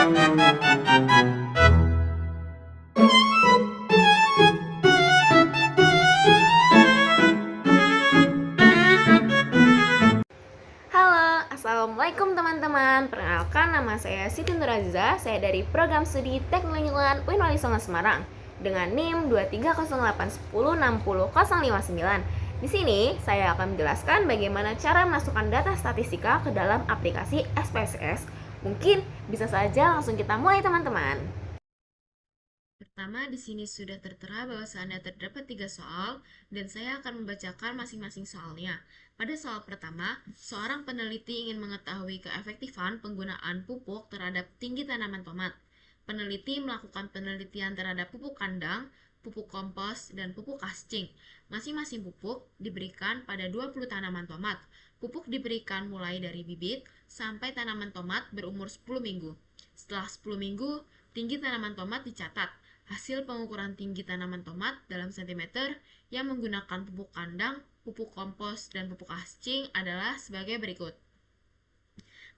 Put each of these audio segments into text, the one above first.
Halo, Assalamualaikum teman-teman. Perkenalkan, nama saya Siti Nuraziza. Saya dari Program Studi Teknik Lingkungan UIN Wali Songo Semarang dengan NIM 23081060059. Di sini saya akan menjelaskan bagaimana cara memasukkan data statistika ke dalam aplikasi SPSS. Mungkin bisa saja langsung kita mulai teman-teman. Pertama, di sini sudah tertera bahwa Anda terdapat 3 soal, dan saya akan membacakan masing-masing soalnya. Pada soal pertama, seorang peneliti ingin mengetahui keefektifan penggunaan pupuk terhadap tinggi tanaman tomat. Peneliti melakukan penelitian terhadap pupuk kandang, pupuk kompos, dan pupuk kascing. Masing-masing pupuk diberikan pada 20 tanaman tomat. Pupuk diberikan mulai dari bibit sampai tanaman tomat berumur 10 minggu. Setelah 10 minggu, tinggi tanaman tomat dicatat. Hasil pengukuran tinggi tanaman tomat dalam sentimeter yang menggunakan pupuk kandang, pupuk kompos, dan pupuk kascing adalah sebagai berikut.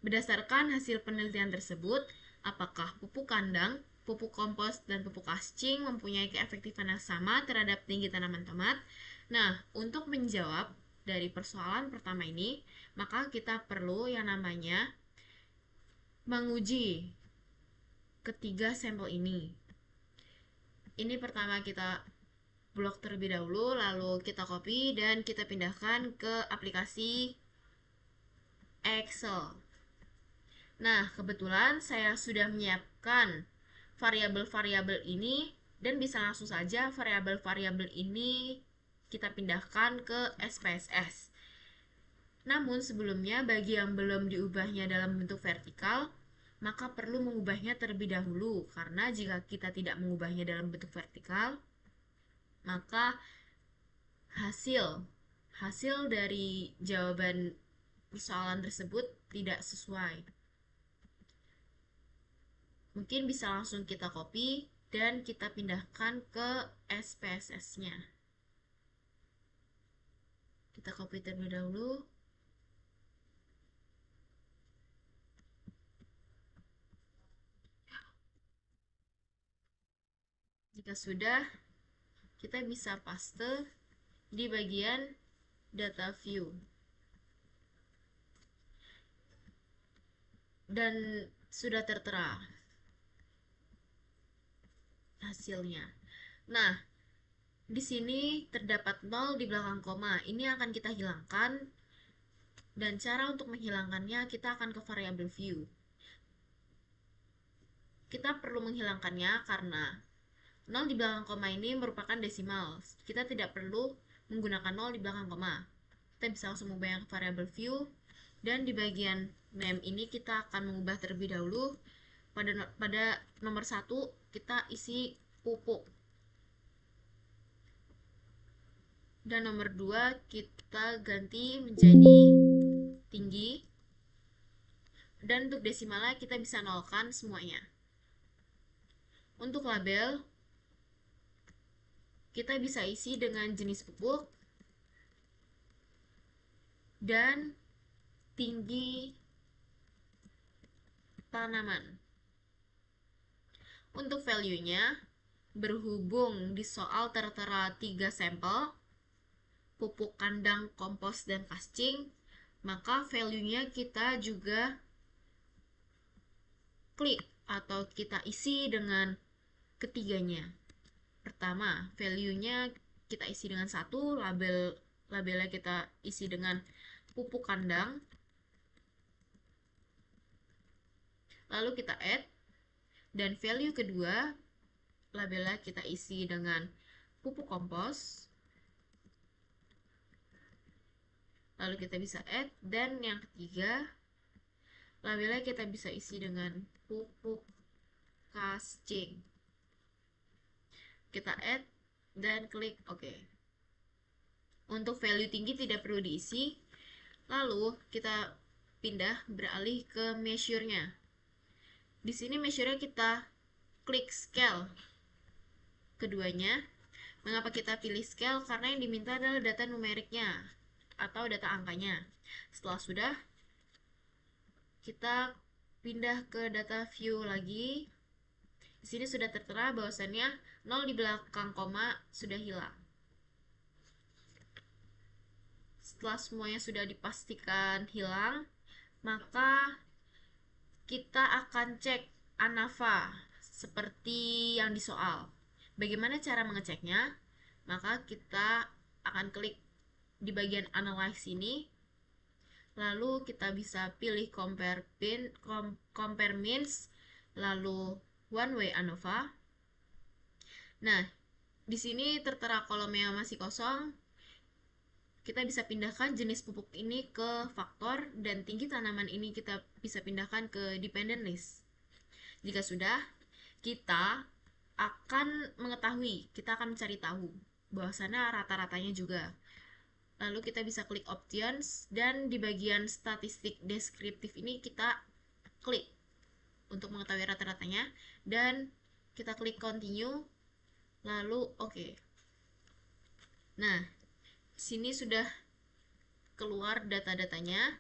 Berdasarkan hasil penelitian tersebut, apakah pupuk kandang, pupuk kompos, dan pupuk kascing mempunyai keefektifan yang sama terhadap tinggi tanaman tomat? Nah, untuk menjawab dari persoalan pertama ini, maka kita perlu yang namanya menguji ketiga sampel ini. Ini pertama kita blok terlebih dahulu, lalu kita copy dan kita pindahkan ke aplikasi Excel. Nah, kebetulan saya sudah menyiapkan variabel-variabel ini dan bisa langsung saja variabel-variabel ini kita pindahkan ke SPSS. Namun sebelumnya, bagi yang belum diubahnya dalam bentuk vertikal, maka perlu mengubahnya terlebih dahulu, karena jika kita tidak mengubahnya dalam bentuk vertikal, maka hasil dari jawaban persoalan tersebut tidak sesuai. Mungkin bisa langsung kita copy dan kita pindahkan ke SPSS-nya. Kita copy terlebih dahulu. Jika sudah, kita bisa paste di bagian data view. Dan sudah tertera hasilnya. Nah, di sini terdapat 0 di belakang koma. Ini akan kita hilangkan. Dan cara untuk menghilangkannya, kita akan ke variabel view. Kita perlu menghilangkannya karena 0 di belakang koma ini merupakan desimal. Kita tidak perlu menggunakan 0 di belakang koma. Kita bisa langsung mengubahnya ke variabel view. Dan di bagian name ini kita akan mengubah terlebih dahulu. Pada nomor 1 kita isi pupuk. Dan nomor 2 kita ganti menjadi tinggi. Dan untuk desimalnya kita bisa nolkan semuanya. Untuk label, kita bisa isi dengan jenis pupuk dan tinggi tanaman. Untuk value-nya, berhubung di soal tertera 3 sampel, pupuk kandang, kompos, dan kascing, maka value-nya kita juga klik atau kita isi dengan ketiganya. Pertama, value-nya kita isi dengan 1, labelnya kita isi dengan pupuk kandang. Lalu kita add, dan value kedua labelnya kita isi dengan pupuk kompos. Lalu kita bisa add, dan yang ketiga labelnya kita bisa isi dengan pupuk kascing. Kita add dan klik OK. Untuk value tinggi tidak perlu diisi. Lalu kita pindah beralih ke measure-nya. Di sini measure-nya kita klik scale keduanya. Mengapa kita pilih scale? Karena yang diminta adalah data numeriknya atau data angkanya. Setelah sudah, kita pindah ke data view lagi. Di sini sudah tertera bahwasannya 0 di belakang koma sudah hilang. Setelah semuanya sudah dipastikan hilang, maka kita akan cek ANAVA seperti yang di soal. Bagaimana cara mengeceknya? Maka kita akan klik di bagian Analyze ini, lalu kita bisa pilih compare means, lalu one way ANOVA. Nah, di sini tertera kolom yang masih kosong. Kita bisa pindahkan jenis pupuk ini ke faktor, dan tinggi tanaman ini kita bisa pindahkan ke dependent list. Jika sudah, kita akan mengetahui, kita akan mencari tahu bahwasanya rata-ratanya juga. Lalu kita bisa klik options, dan di bagian statistik deskriptif ini kita klik untuk mengetahui rata-ratanya, dan kita klik continue, lalu oke. Nah, sini sudah keluar data-datanya.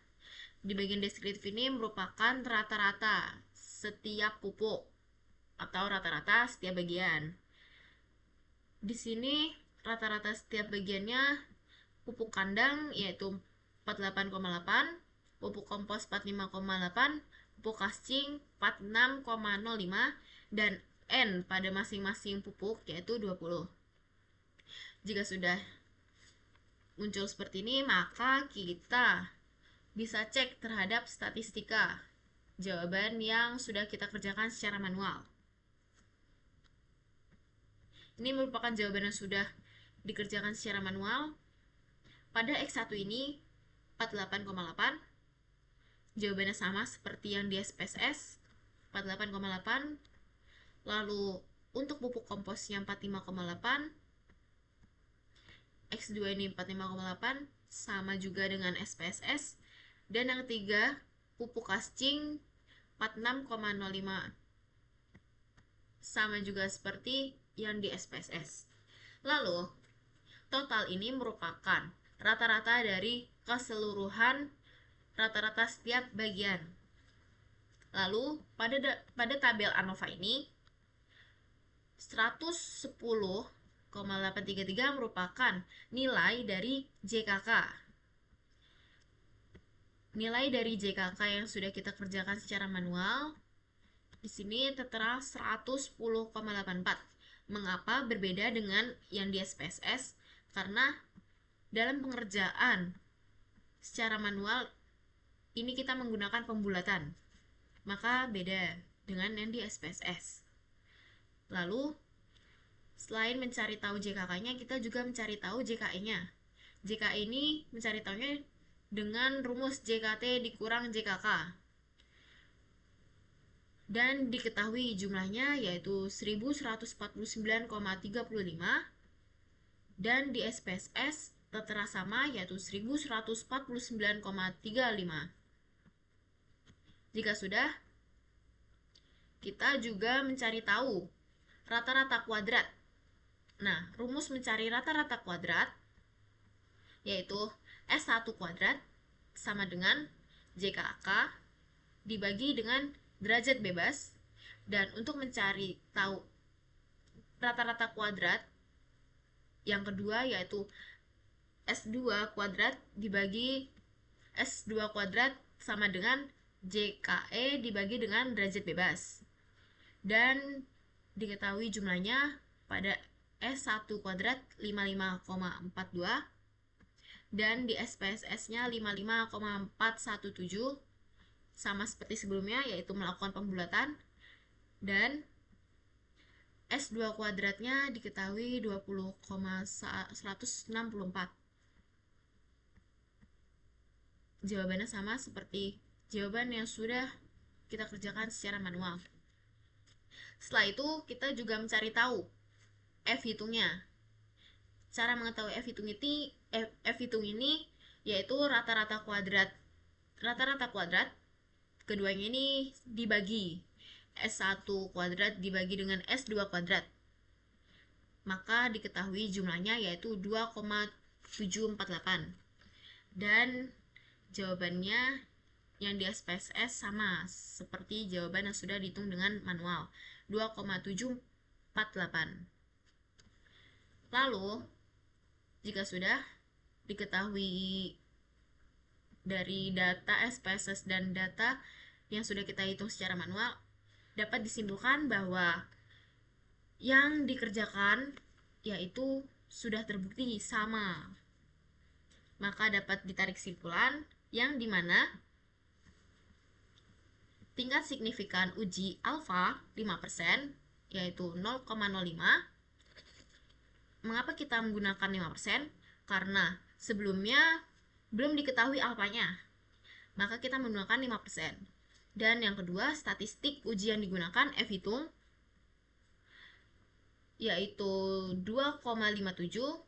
Di bagian deskriptif ini merupakan rata-rata setiap pupuk atau rata-rata setiap bagian. Di sini rata-rata setiap bagiannya pupuk kandang yaitu 48,8, pupuk kompos 45,8, pupuk kascing 46,05, dan N pada masing-masing pupuk yaitu 20. Jika sudah muncul seperti ini, maka kita bisa cek terhadap statistika jawaban yang sudah kita kerjakan secara manual. Ini merupakan jawaban yang sudah dikerjakan secara manual. Pada X1 ini 48,8. Jawabannya sama seperti yang di SPSS, 48,8. Lalu untuk pupuk komposnya 45,8. X2 ini 45,8, sama juga dengan SPSS. Dan yang ketiga, pupuk kascing 46,05, sama juga seperti yang di SPSS. Lalu, total ini merupakan rata-rata dari keseluruhan rata-rata setiap bagian. Lalu, pada tabel ANOVA ini, 110,833 merupakan nilai dari JKK. Nilai dari JKK yang sudah kita kerjakan secara manual. Di sini tertera 110,84. Mengapa berbeda dengan yang di SPSS? Karena dalam pengerjaan secara manual ini kita menggunakan pembulatan, maka beda dengan yang di SPSS. Lalu selain mencari tahu JKK-nya, kita juga mencari tahu JKE-nya. JKE ini mencari tahunya dengan rumus JKT dikurang JKK, dan diketahui jumlahnya yaitu 1149,35, dan di SPSS tertera sama yaitu 1149,35. Jika sudah, kita juga mencari tahu rata-rata kuadrat. Nah, rumus mencari rata-rata kuadrat yaitu S1 kuadrat sama dengan JKK dibagi dengan derajat bebas. Dan untuk mencari tahu rata-rata kuadrat yang kedua yaitu S2 kuadrat dibagi S2 kuadrat sama dengan JKE dibagi dengan derajat bebas. Dan diketahui jumlahnya pada S1 kuadrat 55,42, dan di SPSS-nya 55,417, sama seperti sebelumnya yaitu melakukan pembulatan. Dan S2 kuadratnya diketahui 20,164. Jawabannya sama seperti jawaban yang sudah kita kerjakan secara manual. Setelah itu kita juga mencari tahu F hitungnya. Cara mengetahui F hitung ini yaitu rata-rata kuadrat. Rata-rata kuadrat keduanya ini dibagi S1 kuadrat dibagi dengan S2 kuadrat, maka diketahui jumlahnya yaitu 2,748. Dan jawabannya yang di SPSS sama seperti jawaban yang sudah dihitung dengan manual, 2,748. Lalu, jika sudah diketahui dari data SPSS dan data yang sudah kita hitung secara manual, dapat disimpulkan bahwa yang dikerjakan yaitu sudah terbukti sama. Maka dapat ditarik kesimpulan yang dimana tingkat signifikan uji alfa 5% yaitu 0,05. Mengapa kita menggunakan 5%? Karena sebelumnya belum diketahui alfanya, maka kita menggunakan 5%. Dan yang kedua, statistik uji yang digunakan F hitung yaitu 2,57.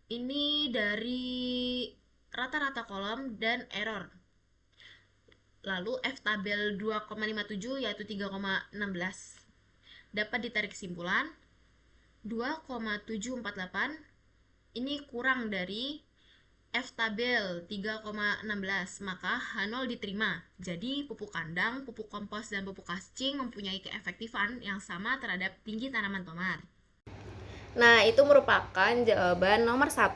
Ini dari rata-rata kolom dan error. Lalu F tabel 2,57 yaitu 3,16. Dapat ditarik kesimpulan 2,748 ini kurang dari F tabel 3,16, maka H0 diterima. Jadi pupuk kandang, pupuk kompos, dan pupuk kascing mempunyai keefektifan yang sama terhadap tinggi tanaman tomat. Nah, itu merupakan jawaban nomor 1.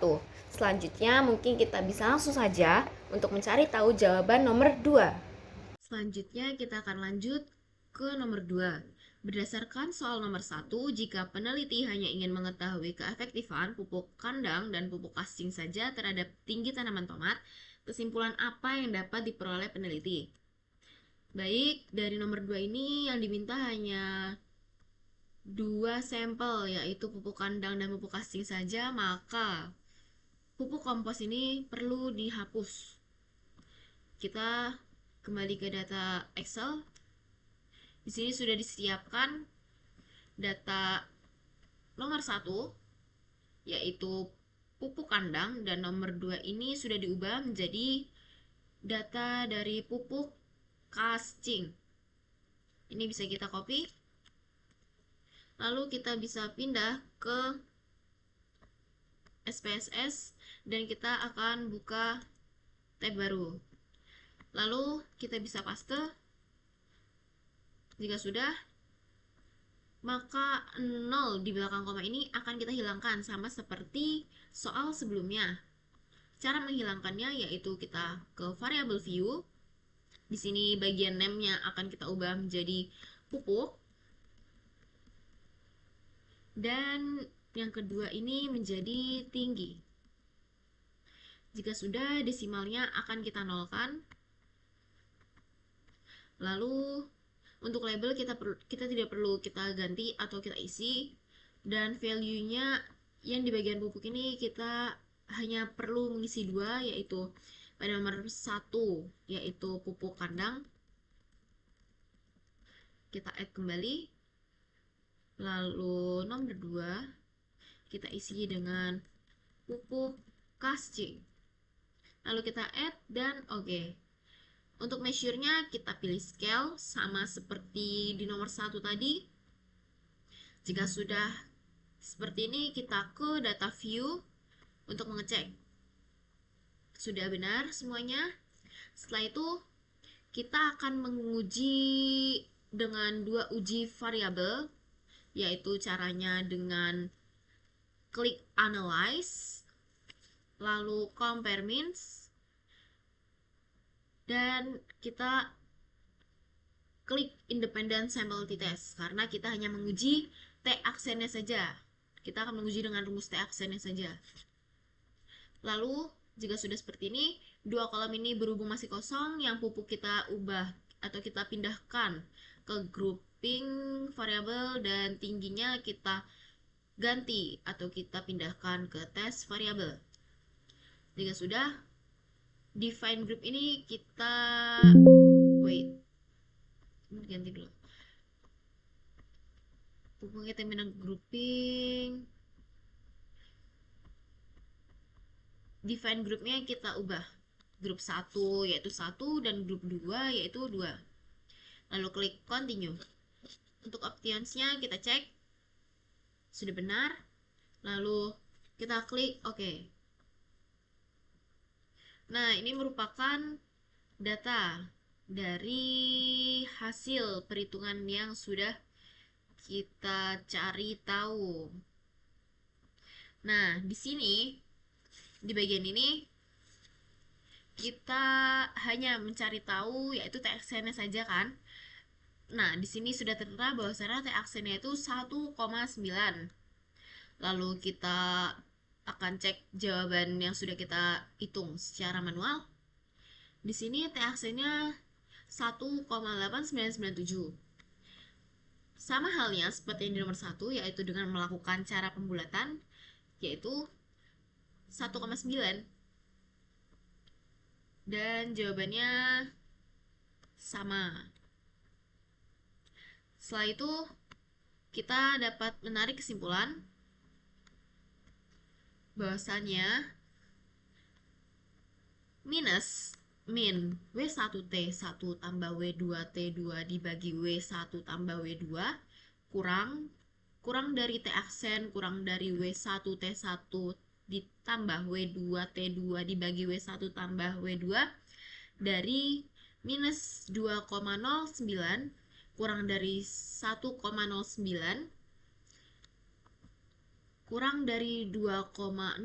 Selanjutnya mungkin kita bisa langsung saja untuk mencari tahu jawaban nomor 2. Selanjutnya kita akan lanjut ke nomor 2. Berdasarkan soal nomor 1, jika peneliti hanya ingin mengetahui keefektifan pupuk kandang dan pupuk kascing saja terhadap tinggi tanaman tomat, kesimpulan apa yang dapat diperoleh peneliti? Baik, dari nomor 2 ini yang diminta hanya 2 sampel, yaitu pupuk kandang dan pupuk kascing saja, maka pupuk kompos ini perlu dihapus. Kita kembali ke data Excel. Di sini sudah disiapkan data nomor 1 yaitu pupuk kandang, dan nomor 2 ini sudah diubah menjadi data dari pupuk kascing. Ini bisa kita copy. Lalu kita bisa pindah ke SPSS dan kita akan buka tab baru. Lalu kita bisa paste. Jika sudah, maka 0 di belakang koma ini akan kita hilangkan sama seperti soal sebelumnya. Cara menghilangkannya yaitu kita ke variable view. Di sini bagian name-nya akan kita ubah menjadi pupuk. Dan yang kedua ini menjadi tinggi. Jika sudah, desimalnya akan kita nolkan. Lalu untuk label kita tidak perlu kita ganti atau kita isi, dan value-nya yang di bagian pupuk ini kita hanya perlu mengisi 2, yaitu pada nomor 1 yaitu pupuk kandang. Kita add kembali. Lalu nomor 2 kita isi dengan pupuk kascing. Lalu kita add dan oke. Untuk measure-nya kita pilih scale sama seperti di nomor 1 tadi. Jika sudah seperti ini, kita ke data view untuk mengecek sudah benar semuanya. Setelah itu kita akan menguji dengan 2 uji variabel, yaitu caranya dengan klik analyze, lalu compare means, dan kita klik independent sample t-test karena kita hanya menguji T aksennya saja. Kita akan menguji dengan rumus T aksennya saja. Lalu jika sudah seperti ini, 2 kolom ini berhubung masih kosong, yang pupuk kita ubah atau kita pindahkan ke grouping variabel, dan tingginya kita ganti atau kita pindahkan ke test variabel. Jika sudah, define group ini kita ganti dulu. Pupuk kita pindah grouping. Define grupnya kita ubah. Grup 1 yaitu 1 dan grup 2 yaitu 2. Lalu klik continue. Untuk optionsnya kita cek sudah benar. Lalu kita klik OK. Nah, ini merupakan data dari hasil perhitungan yang sudah kita cari tahu. Nah, di sini di bagian ini kita hanya mencari tahu yaitu TXN-nya saja kan. Nah, di sini sudah tertera bahwasanya TXN-nya itu 1,9. Lalu kita akan cek jawaban yang sudah kita hitung secara manual. Di sini TXN-nya 1,8997. Sama halnya seperti yang di nomor 1, yaitu dengan melakukan cara pembulatan, yaitu 1,9. Dan jawabannya sama. Setelah itu, kita dapat menarik kesimpulan bahwasanya min W1T1 tambah W2T2 dibagi W1 tambah W2 kurang dari T aksen kurang dari W1T1 ditambah W2T2 dibagi W1 tambah W2 dari minus 2,09 kurang dari 1,09 kurang dari 2,09,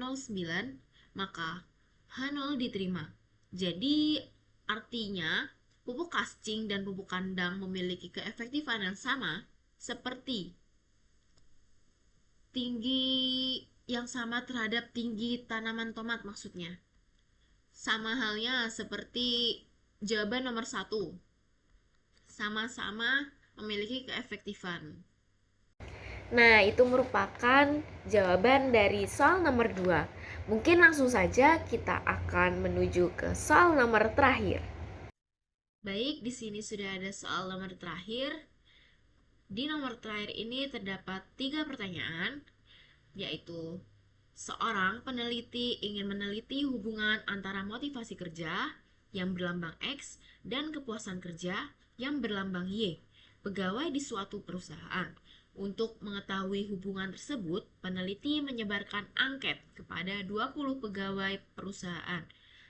maka H0 diterima. Jadi artinya pupuk kascing dan pupuk kandang memiliki keefektifan yang sama seperti tinggi yang sama terhadap tinggi tanaman tomat maksudnya. Sama halnya seperti jawaban nomor 1. Sama-sama memiliki keefektifan. Nah, itu merupakan jawaban dari soal nomor 2. Mungkin langsung saja kita akan menuju ke soal nomor terakhir. Baik, di sini sudah ada soal nomor terakhir. Di nomor terakhir ini terdapat 3 pertanyaan, yaitu seorang peneliti ingin meneliti hubungan antara motivasi kerja yang berlambang X dan kepuasan kerja yang berlambang Y, pegawai di suatu perusahaan. Untuk mengetahui hubungan tersebut, peneliti menyebarkan angket kepada 20 pegawai perusahaan.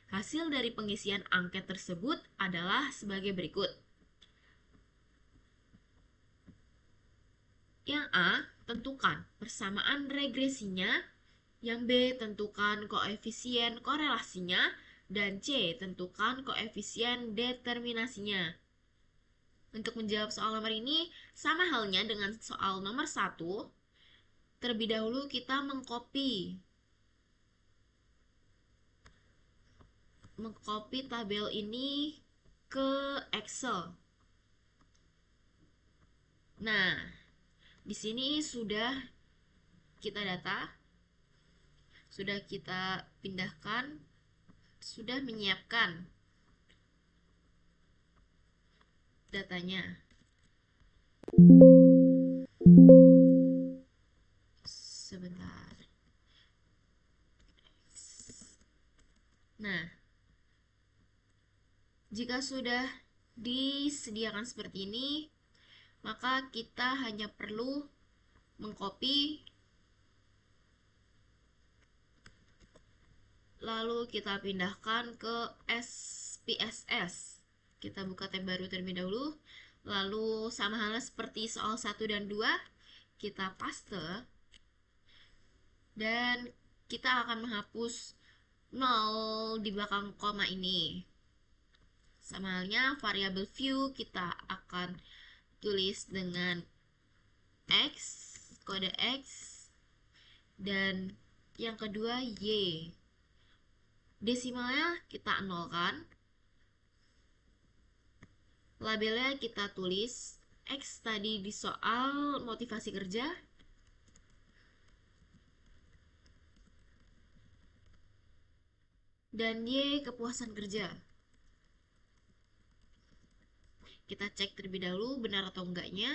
Hasil dari pengisian angket tersebut adalah sebagai berikut. Yang A, tentukan persamaan regresinya. Yang B, tentukan koefisien korelasinya. Dan C, tentukan koefisien determinasinya. Untuk menjawab soal nomor ini, sama halnya dengan soal nomor 1. Terlebih dahulu kita mengcopy tabel ini ke Excel. Nah, di sini sudah kita data, sudah kita pindahkan, sudah menyiapkan datanya. Sebentar. Nah, jika sudah disediakan seperti ini, maka kita hanya perlu mengcopy, lalu kita pindahkan ke SPSS. Kita buka tab baru terlebih dahulu, lalu sama halnya seperti soal 1 dan 2, kita paste, dan kita akan menghapus 0 di belakang koma ini. Sama halnya variabel view kita akan tulis dengan X, kode X, dan yang kedua Y. Desimalnya kita nolkan. Labelnya kita tulis X tadi di soal motivasi kerja, dan Y kepuasan kerja. Kita cek terlebih dahulu benar atau enggaknya.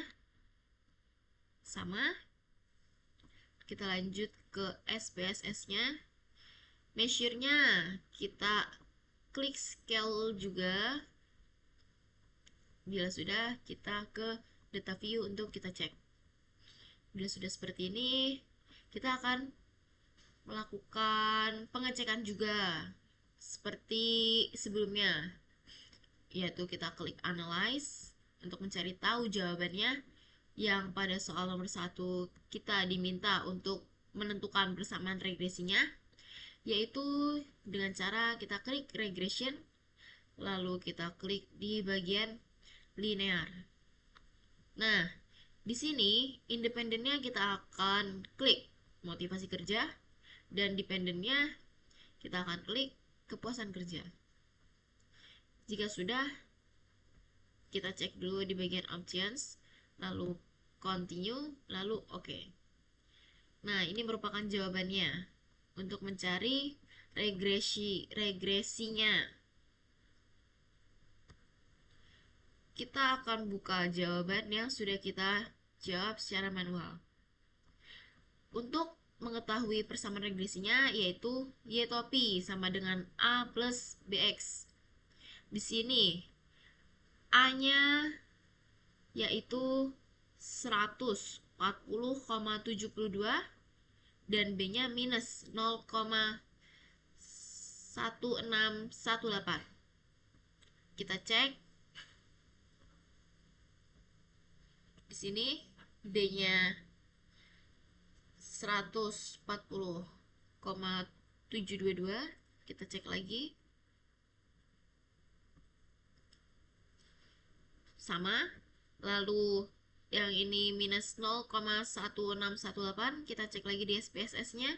Sama. Kita lanjut ke SPSS-nya. Measure-nya kita klik scale juga. Bila sudah, kita ke data view untuk kita cek. Bila sudah seperti ini, kita akan melakukan pengecekan juga. seperti sebelumnya, yaitu kita klik analyze untuk mencari tahu jawabannya. Yang pada soal nomor 1 kita diminta untuk menentukan persamaan regresinya, yaitu dengan cara kita klik regression, lalu kita klik di bagian linear. Nah, di sini independennya kita akan klik motivasi kerja, dan dependennya kita akan klik kepuasan kerja. Jika sudah, kita cek dulu di bagian options, lalu continue, lalu oke. Nah, ini merupakan jawabannya untuk mencari regresinya. Kita akan buka jawaban yang sudah kita jawab secara manual. Untuk mengetahui persamaan regresinya, yaitu y topi sama dengan a plus bx. Di sini a-nya yaitu 140,72 dan b-nya minus 0,1618. Kita cek. Di sini b-nya 140,722. Kita cek lagi. Sama. Lalu yang ini minus 0,1618. Kita cek lagi di SPSS-nya.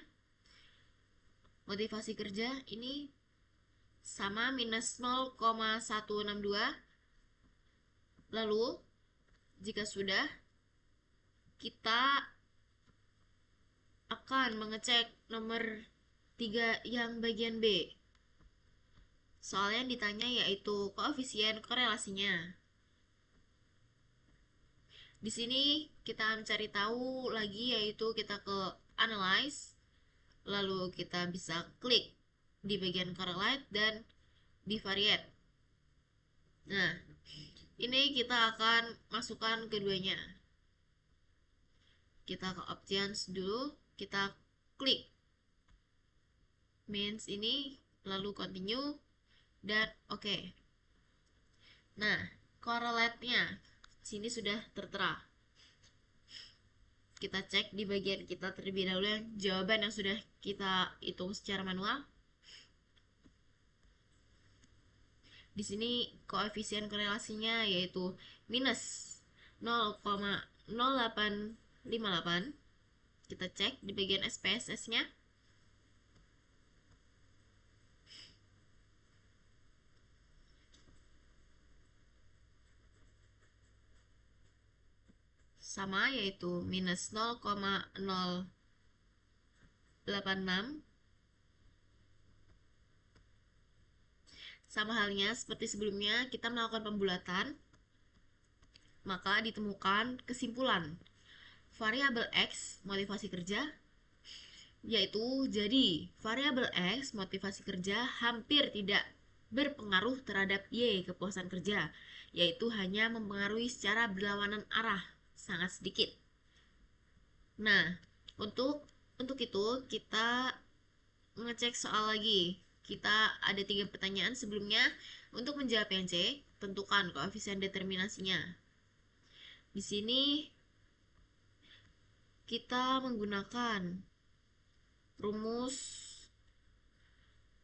Motivasi kerja ini sama, minus 0,162. Lalu jika sudah, kita akan mengecek nomor 3 yang bagian B. Soal yang ditanya yaitu koefisien korelasinya. Di sini kita mencari tahu lagi, yaitu kita ke analyze, lalu kita bisa klik di bagian correlate dan bivariate. Nah, ini kita akan masukkan keduanya. Kita ke options dulu, kita klik means ini, lalu continue dan oke. Nah, correlate-nya sini sudah tertera. Kita cek di bagian kita terlebih dahulu yang jawaban yang sudah kita hitung secara manual. Di sini koefisien korelasinya yaitu minus 0,0858. Kita cek di bagian SPSS-nya. Sama, yaitu minus 0,086. Sama halnya seperti sebelumnya, kita melakukan pembulatan, maka ditemukan kesimpulan variabel X motivasi kerja, yaitu jadi variabel X motivasi kerja hampir tidak berpengaruh terhadap Y kepuasan kerja, yaitu hanya mempengaruhi secara berlawanan arah, sangat sedikit. Nah, untuk itu kita mengecek soal lagi. Kita ada 3 pertanyaan sebelumnya. Untuk menjawab yang C, tentukan koefisien determinasinya. Di sini kita menggunakan rumus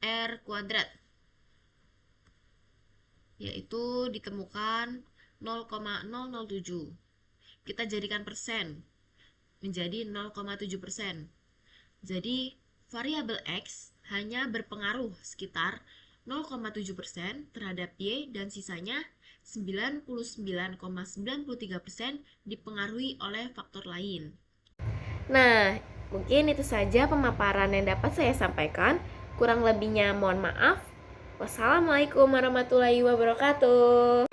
R kuadrat, yaitu ditemukan 0,007. Kita jadikan persen menjadi 0,7%. Jadi variabel X hanya berpengaruh sekitar 0,7% terhadap Y, dan sisanya 99,93% dipengaruhi oleh faktor lain. Nah, mungkin itu saja pemaparan yang dapat saya sampaikan. Kurang lebihnya mohon maaf. Wassalamualaikum warahmatullahi wabarakatuh.